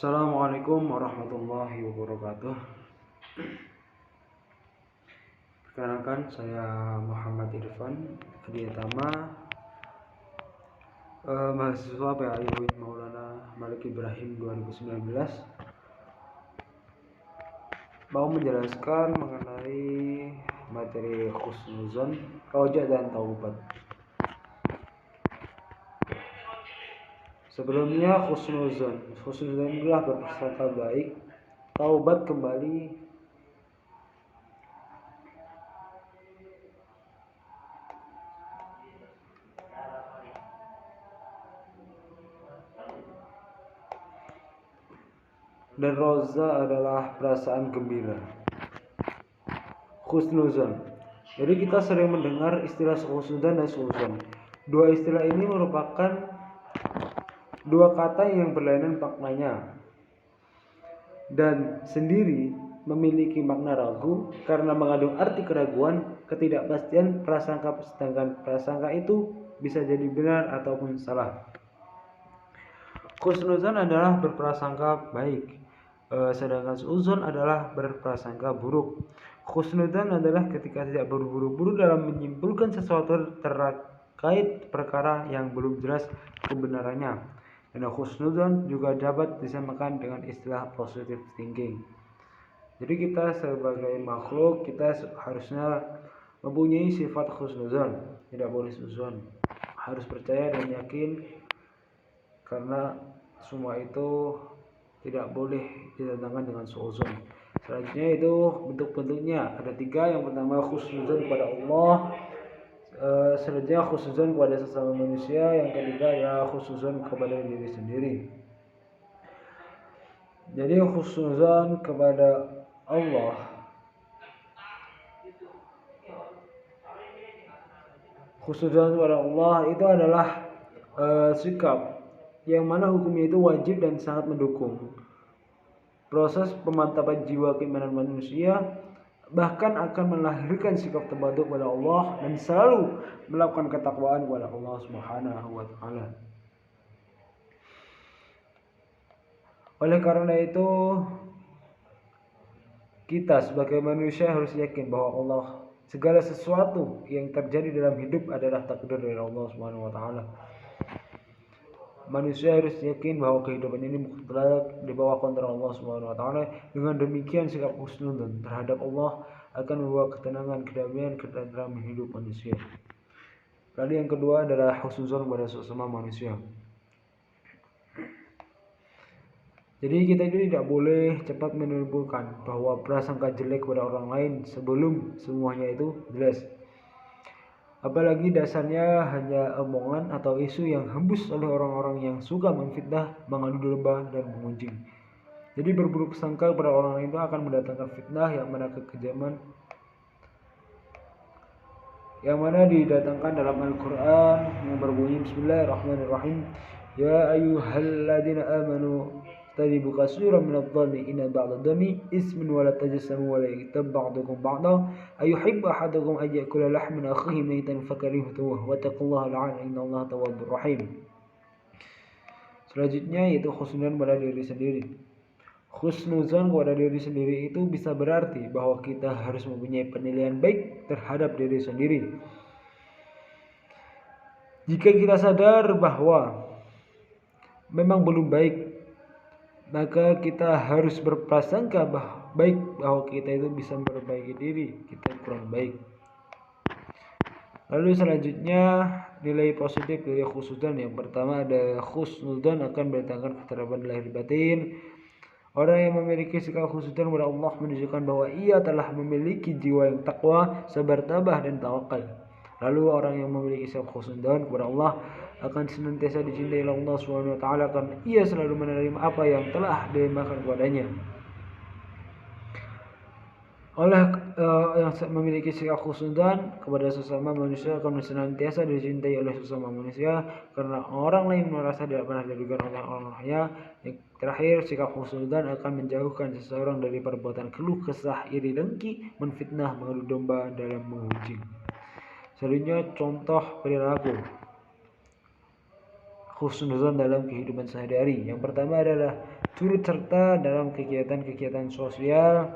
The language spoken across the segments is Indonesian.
Assalamualaikum warahmatullahi wabarakatuh. Perkenalkan, saya Muhammad Irfan Adiatama, mahasiswa PAI Maulana Malik Ibrahim 2019, mau menjelaskan mengenai materi husnuzon, roja dan taubat. Sebelumnya husnuzon adalah berprasangka baik, taubat kembali dan roza adalah perasaan gembira. Husnuzon. Jadi kita sering mendengar istilah husnuzon dan suuzon. Dua istilah ini merupakan dua kata yang berlainan maknanya dan sendiri memiliki makna ragu karena mengandung arti keraguan, ketidakpastian prasangka, sedangkan prasangka itu bisa jadi benar ataupun salah. Husnuzon adalah berprasangka baik, sedangkan suuzon adalah berprasangka buruk. Husnuzon adalah ketika tidak berburu-buru dalam menyimpulkan sesuatu terkait perkara yang belum jelas kebenarannya. Dan husnuzon juga dapat disamakan dengan istilah positive thinking. Jadi kita sebagai makhluk, kita harusnya mempunyai sifat husnuzon, tidak boleh suuzon. Harus percaya dan yakin, karena semua itu tidak boleh didatangkan dengan suuzon. Selanjutnya itu bentuk-bentuknya ada 3. Yang pertama husnuzon kepada Allah, selanjutnya husnuzon kepada sesama manusia, yang ketiga adalah husnuzon kepada diri sendiri. Jadi husnuzon kepada Allah itu adalah sikap yang mana hukumnya itu wajib dan sangat mendukung proses pemantapan jiwa keimanan manusia, bahkan akan melahirkan sikap tawadhu kepada Allah dan selalu melakukan ketakwaan kepada Allah Subhanahu wa taala. Oleh karena itu, kita sebagai manusia harus yakin bahwa Allah, segala sesuatu yang terjadi dalam hidup adalah takdir dari Allah Subhanahu wa taala. Manusia harus yakin bahwa kehidupan ini mutlak di bawah kontrol Allah Subhanahu wa taala. Dengan demikian sikap husnuzon terhadap Allah akan membawa ketenangan, kedamaian, ketentraman hidup manusia. Lalu yang kedua adalah husnuzon kepada sesama manusia. Jadi kita itu tidak boleh cepat menyimpulkan bahwa prasangka jelek kepada orang lain sebelum semuanya itu jelas. Apalagi dasarnya hanya omongan atau isu yang hembus oleh orang-orang yang suka memfitnah, mengadu domba, dan mengunjing. Jadi berburuk sangka kepada orang lain itu akan mendatangkan fitnah yang mana kekejaman, yang mana didatangkan dalam Al-Quran yang berbunyi Bismillahirrahmanirrahim, Ya ayyuhalladzina amanu tadibu kasuran minadh-dhanni inna ba'dadh-dhanni ismun wa la tajassamu wa la yaghtab ba'dukum ba'dha ayuhibbu ahadukum an ya'kula lahma akhihi maytan fakarihtumu wa taqullaha la'ana innallaha tawwabur rahim. Selanjutnya yaitu husnuzon pada diri sendiri. Husnuzon kepada diri sendiri itu bisa berarti bahwa kita harus mempunyai penilaian baik terhadap diri sendiri. Jika kita sadar bahwa memang belum baik, maka kita harus berprasangka baik bahwa kita itu bisa memperbaiki diri, kita kurang baik. Lalu selanjutnya nilai positif dari husnuzon. Yang pertama ada husnuzon akan mendatangkan ketentraman lahir batin. Orang yang memiliki sikap husnuzon kepada Allah menunjukkan bahwa ia telah memiliki jiwa yang takwa, sabar, tabah, dan tawakal. Lalu orang yang memiliki sikap husnuzon kepada Allah akan senantiasa dicintai oleh Allah Subhanahu wa taala karena ia selalu menerima apa yang telah dilimpahkan kepadanya. Yang memiliki sikap husnuzon kepada sesama manusia akan senantiasa dicintai oleh sesama manusia karena orang lain merasa tidak pernah dirugikan oleh orang lainnya. Yang terakhir, sikap husnuzon akan menjauhkan seseorang dari perbuatan keluh kesah, iri dengki, menfitnah, mengadu domba, dalam mengunjing. Selanjutnya contoh perilaku. husnuzon dalam kehidupan sehari-hari. Yang pertama adalah turut serta dalam kegiatan-kegiatan sosial,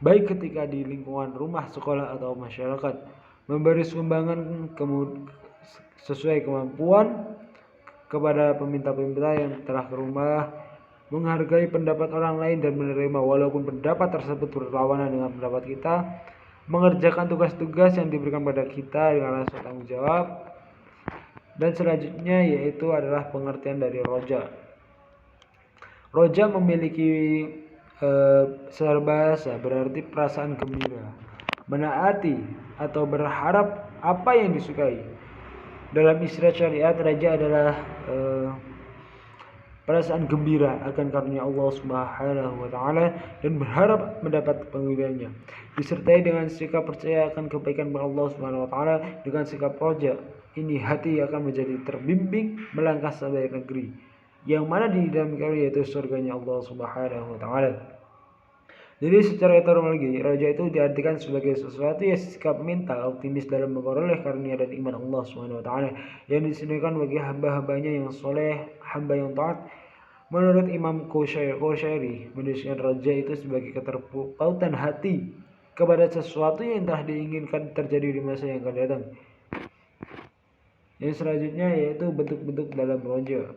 baik ketika di lingkungan rumah, sekolah, atau masyarakat, memberi sumbangan sesuai kemampuan kepada peminta-peminta yang telah ke rumah, menghargai pendapat orang lain dan menerima walaupun pendapat tersebut berlawanan dengan pendapat kita, mengerjakan tugas-tugas yang diberikan pada kita dengan rasa tanggung jawab. Dan selanjutnya yaitu adalah pengertian dari roja. Roja memiliki secara bahasa berarti perasaan gembira, menaati atau berharap apa yang disukai. Dalam istilah syariat, raja adalah perasaan gembira akan karunia Allah Subhanahu wa taala dan berharap mendapat pengiriannya, disertai dengan sikap percaya akan kebaikan Allah Subhanahu wa taala. Dengan sikap roja ini, hati akan menjadi terbimbing melangkah sampai negeri yang mana di dalam yaitu surganya Allah Subhanahu wa taala. Jadi secara etimologi, roja itu diartikan sebagai sesuatu yang sikap mental optimis dalam memperoleh karunia dan iman Allah Subhanahu wa taala yang disediakan bagi hamba-hambanya yang soleh, hamba yang taat. Menurut Imam Qushairi, menuliskan roja itu sebagai keterpautan hati kepada sesuatu yang telah diinginkan terjadi di masa yang akan datang. Yang selanjutnya yaitu bentuk-bentuk dalam roja.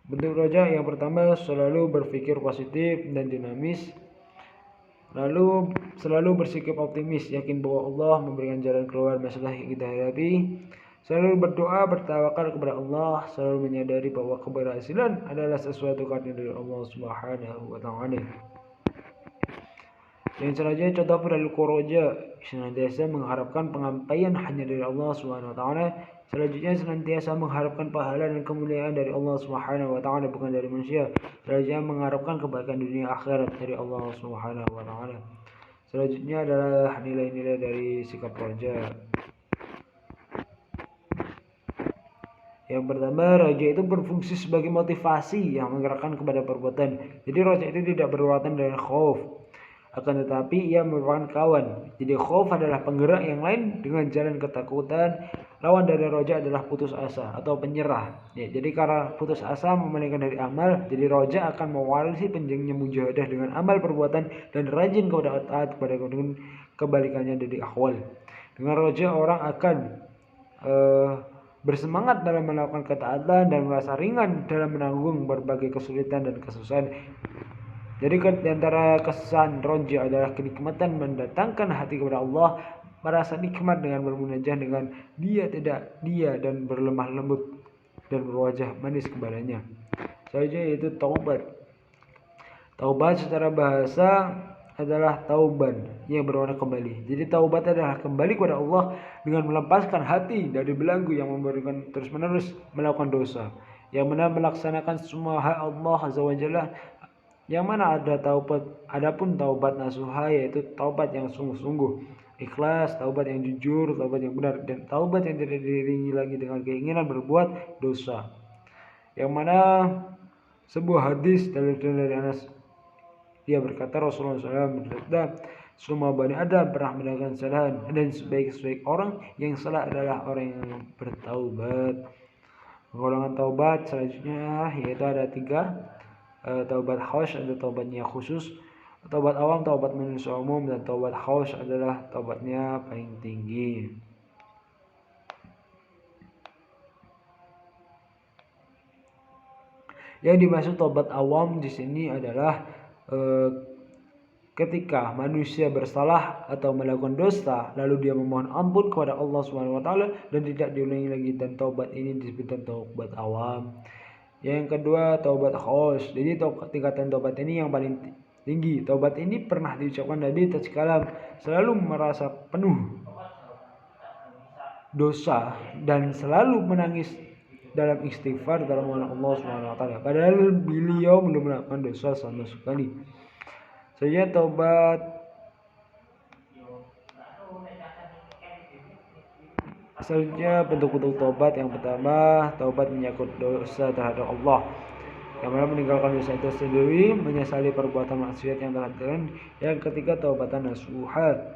Bentuk roja yang pertama, selalu berpikir positif dan dinamis, lalu selalu bersikap optimis, yakin bahwa Allah memberikan jalan keluar masalah yang kita hadapi, selalu berdoa, bertawakal kepada Allah, selalu menyadari bahwa keberhasilan adalah sesuatu karunia dari Allah Subhanahu wa taala. Yang selanjutnya, contoh perilaku roja, senantiasa mengharapkan pengampaian hanya dari Allah Subhanahu wa taala. Selanjutnya, senantiasa mengharapkan pahala dan kemuliaan dari Allah Subhanahu wa taala, bukan dari manusia. Selanjutnya, mengharapkan kebaikan dunia akhirat dari Allah Subhanahu wa taala. Selanjutnya adalah nilai-nilai dari sikap roja. Yang pertama, roja itu berfungsi sebagai motivasi yang menggerakkan kepada perbuatan. Jadi roja itu tidak berwatan dari khauf, akan tetapi ia merupakan kawan. Jadi khauf adalah penggerak yang lain dengan jalan ketakutan. Lawan dari roja adalah putus asa atau penyerah. Ya, jadi karena putus asa memalingkan dari amal, jadi roja akan mewarisi penjengnya mujahadah dengan amal perbuatan dan rajin kepada taat kepada dengan kebalikannya dari akhwal. Dengan roja orang akan bersemangat dalam melakukan ketaatan dan merasa ringan dalam menanggung berbagai kesulitan dan kesusahan. Jadi di antara kesan roja adalah kenikmatan mendatangkan hati kepada Allah, merasa nikmat dengan bermunajah dengan dia dan berlemah lembut dan berwajah manis kepadanya. Selanjutnya yaitu taubat. Taubat secara bahasa adalah tauban yang berwarna kembali. Jadi taubat adalah kembali kepada Allah dengan melepaskan hati dari belenggu yang memberikan terus-menerus melakukan dosa, yang mana melaksanakan semua hak Allah Azza wa Jalla, yang mana ada taubat. Adapun taubat nasuha yaitu taubat yang sungguh-sungguh, ikhlas, taubat yang jujur, taubat yang benar, dan taubat yang tidak diiringi lagi dengan keinginan berbuat dosa. Yang mana sebuah hadis dari Anas, dia berkata, Rasulullah SAW bersabda, semua Bani Adam pernah melakukan kesalahan, dan sebaik-baik orang yang salah adalah orang yang bertaubat. Golongan taubat selanjutnya yaitu ada 3. Taubat khawas ada taubatnya khusus, taubat awam taubat manusia umum, dan taubat khawas adalah taubatnya paling tinggi. Yang dimaksud taubat awam di sini adalah ketika manusia bersalah atau melakukan dosa lalu dia memohon ampun kepada Allah Subhanahu wa taala dan tidak diulangi lagi, dan taubat ini disebut taubat awam. Yang kedua, taubat khawas. Jadi tingkatan taubat ini yang paling tinggi. Taubat ini pernah diucapkan Nabi tatkala selalu merasa penuh dosa dan selalu menangis dalam istighfar dalam mengenal Allah Subhanahu wa taala, padahal beliau belum melakukan dosa sama sekali. Saya taubat selanjutnya, bentuk-bentuk taubat. Yang pertama, taubat menyangkut dosa terhadap Allah, yang mana meninggalkan dosa itu sendiri, menyesali perbuatan maksiat yang telah dilakukan. Yang ketiga, taubatan nasuha.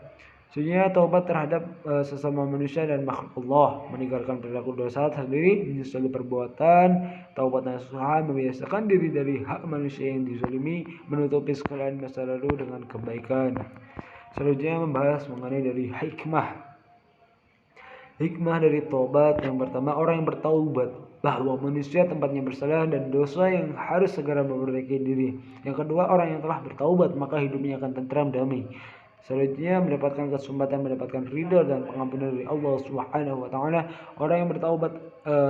Selanjutnya taubat terhadap sesama manusia dan makhluk Allah, meninggalkan perilaku dosa sendiri, menyesali perbuatan, taubat nasuha, membiasakan diri dari hak manusia yang dizalimi, menutupi sekalian masa lalu dengan kebaikan. Selanjutnya membahas mengenai dari hikmah dari taubat. Yang pertama, orang yang bertaubat bahwa manusia tempatnya bersalah dan dosa yang harus segera memperbaiki diri. Yang kedua, orang yang telah bertaubat maka hidupnya akan tentram damai. Selanjutnya mendapatkan kesempatan mendapatkan ridha dan pengampunan dari Allah Subhanahu wa taala. Orang yang bertaubat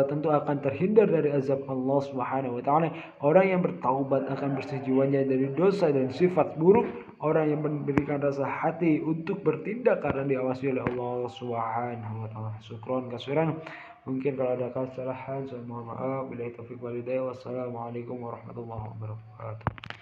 tentu akan terhindar dari azab Allah Subhanahu wa taala. Orang yang bertaubat akan bersih jiwanya dari dosa dan sifat buruk. Orang yang memberikan rasa hati untuk bertindak karena diawasi oleh Allah Subhanahu wa taala. Syukron kasiran. Mungkin kalau ada kesalahan saya mohon maaf. Billahi taufiq wal hidayah. Wassalamualaikum warahmatullahi wabarakatuh.